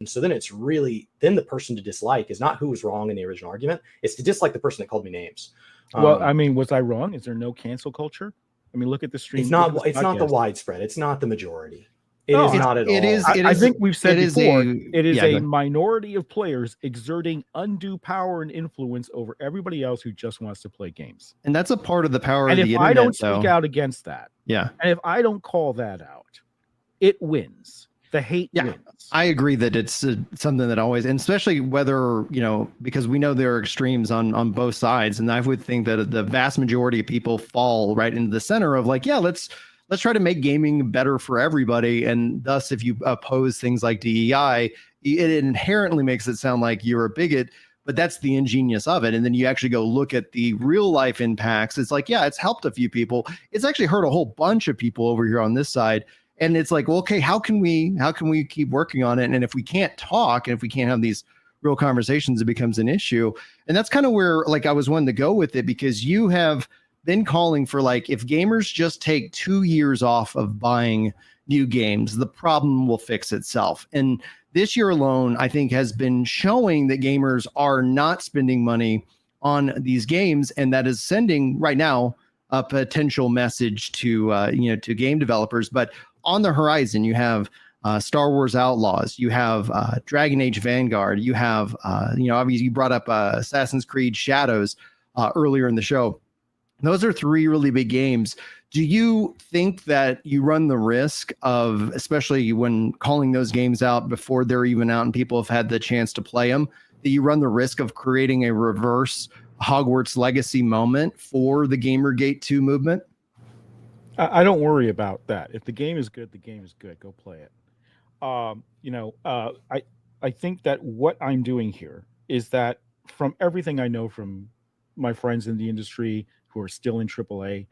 And so then then the person to dislike is not who was wrong in the original argument. It's to dislike the person that called me names. Well, I mean, was I wrong? Is there no cancel culture? I mean, look at the stream. It's not the widespread. It's not the majority. It is not at all. I think we've said before, it is a minority of players exerting undue power and influence over everybody else who just wants to play games. And that's a part of the power of the internet. And if I don't speak out against that, and if I don't call that out, it wins. The hate wins. I agree that it's something that always, and especially whether, because we know there are extremes on both sides. And I would think that the vast majority of people fall right into the center of like, let's try to make gaming better for everybody. And thus, if you oppose things like DEI, it inherently makes it sound like you're a bigot, but that's the ingenious of it. And then you actually go look at the real life impacts. It's like, it's helped a few people. It's actually hurt a whole bunch of people over here on this side. And it's like, well, okay, how can we keep working on it? And if we can't talk and if we can't have these real conversations, it becomes an issue. And that's kind of where like I was wanting to go with it, because you have been calling for like, if gamers just take 2 years off of buying new games, the problem will fix itself. And this year alone, I think, has been showing that gamers are not spending money on these games, and that is sending right now a potential message to to game developers. But on the horizon, you have Star Wars Outlaws, you have Dragon Age Vanguard, you have obviously you brought up Assassin's Creed Shadows earlier in the show. Those are 3 really big games. Do you think that you run the risk of, especially when calling those games out before they're even out and people have had the chance to play them, that you run the risk of creating a reverse Hogwarts Legacy moment for the Gamergate 2 movement? I don't worry about that. If the game is good, the game is good. Go play it. I think that what I'm doing here is that from everything I know from my friends in the industry who are still in AAA,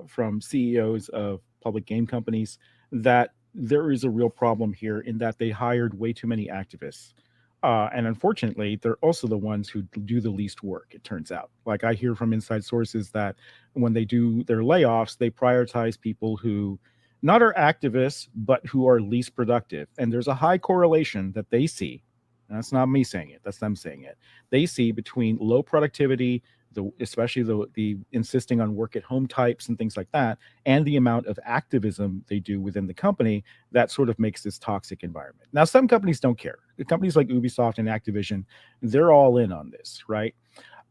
from CEOs of public game companies, that there is a real problem here in that they hired way too many activists. And unfortunately, they're also the ones who do the least work, it turns out. Like I hear from inside sources that when they do their layoffs, they prioritize people who not are activists, but who are least productive. And there's a high correlation that they see. And that's not me saying it, that's them saying it. They see between low productivity, especially the insisting on work at home types and things like that, and the amount of activism they do within the company, that sort of makes this toxic environment. Now, some companies don't care. The companies like Ubisoft and Activision, they're all in on this, right?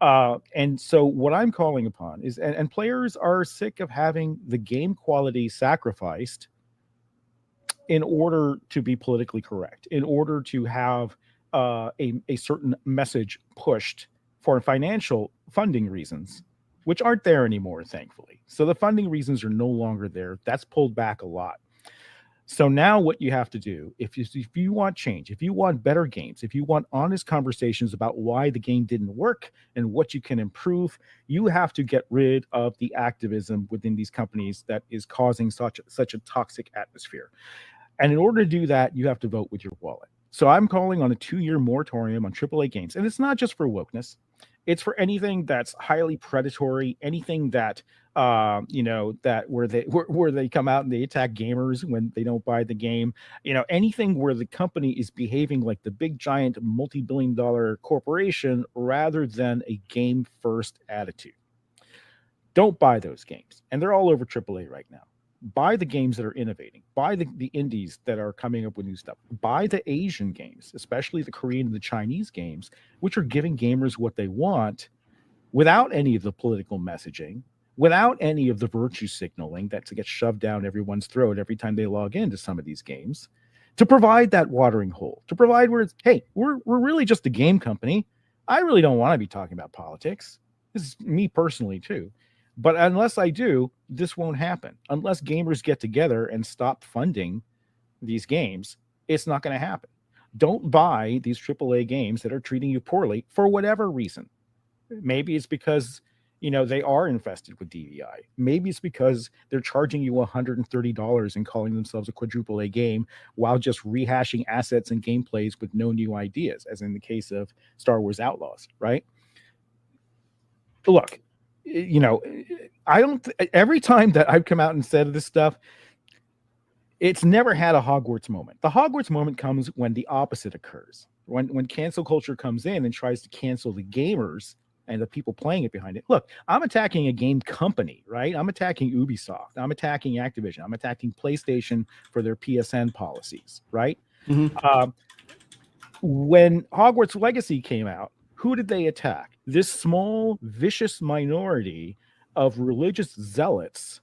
And so what I'm calling upon is, and players are sick of having the game quality sacrificed in order to be politically correct, in order to have a certain message pushed for financial funding reasons, which aren't there anymore, thankfully. So the funding reasons are no longer there. That's pulled back a lot. So now what you have to do, if you want change, if you want better games, if you want honest conversations about why the game didn't work and what you can improve, you have to get rid of the activism within these companies that is causing such a toxic atmosphere. And in order to do that, you have to vote with your wallet. So I'm calling on a 2-year moratorium on AAA games. And it's not just for wokeness. It's for anything that's highly predatory, anything that that where they come out and they attack gamers when they don't buy the game, anything where the company is behaving like the big giant multi-billion-dollar corporation rather than a game first attitude. Don't buy those games. And they're all over AAA right now. Buy the games that are innovating. Buy the indies that are coming up with new stuff. Buy the Asian games, especially the Korean and the Chinese games, which are giving gamers what they want without any of the political messaging, without any of the virtue signaling that gets shoved down everyone's throat every time they log into some of these games, to provide that watering hole, to provide where it's, hey, we're really just a game company. I really don't want to be talking about politics. This is me personally too. But unless I do, this won't happen. Unless gamers get together and stop funding these games, it's not going to happen. Don't buy these AAA games that are treating you poorly for whatever reason. Maybe it's because, they are infested with DEI. Maybe it's because they're charging you $130 and calling themselves a quadruple A game while just rehashing assets and gameplays with no new ideas, as in the case of Star Wars Outlaws, right? Look, I don't. Every time that I've come out and said this stuff, It's never had a Hogwarts moment. The Hogwarts moment comes when the opposite occurs. When cancel culture comes in and tries to cancel the gamers and the people playing it behind it. Look, I'm attacking a game company, right? I'm attacking Ubisoft. I'm attacking Activision. I'm attacking PlayStation for their PSN policies, right? Mhm. When Hogwarts Legacy came out, who did they attack? This small, vicious minority of religious zealots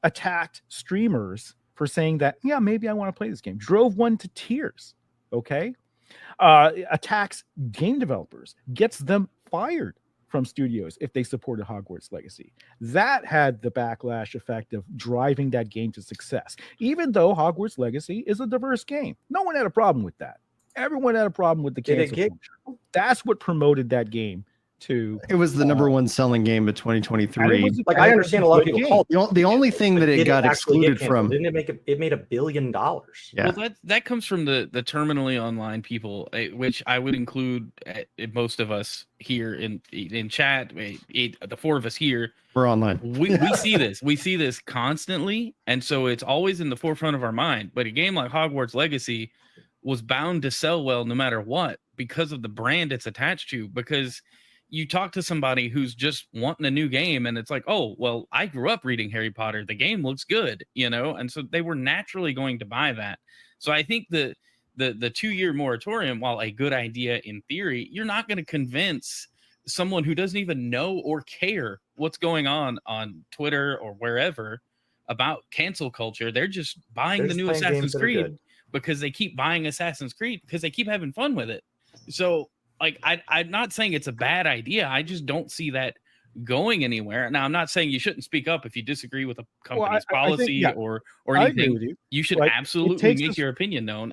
attacked streamers for saying that, yeah, maybe I want to play this game. Drove one to tears, okay? Attacks game developers, gets them fired from studios if they supported Hogwarts Legacy. That had the backlash effect of driving that game to success. Even though Hogwarts Legacy is a diverse game, no one had a problem with that. Everyone had a problem with the cancel culture. That's what promoted that game to. It was the number one selling game of 2023. Like, I understand a lot of people call it. The only thing that it got excluded from. Didn't it make it made $1 billion? Yeah. Well, that comes from the terminally online people, which I would include most of us here in chat. The four of us here, we're online. We see this constantly, and so it's always in the forefront of our mind. But a game like Hogwarts Legacy was bound to sell well no matter what because of the brand it's attached to. Because you talk to somebody who's just wanting a new game and it's like, oh, well, I grew up reading Harry Potter. The game looks good, and so they were naturally going to buy that. So I think the 2-year moratorium, while a good idea in theory, you're not going to convince someone who doesn't even know or care what's going on Twitter or wherever about cancel culture. They're just buying the new Assassin's Creed because they keep buying Assassin's Creed because they keep having fun with it. So, like, I'm not saying it's a bad idea. I just don't see that going anywhere. Now, I'm not saying you shouldn't speak up if you disagree with a company's policy or anything. You should absolutely make your opinion known.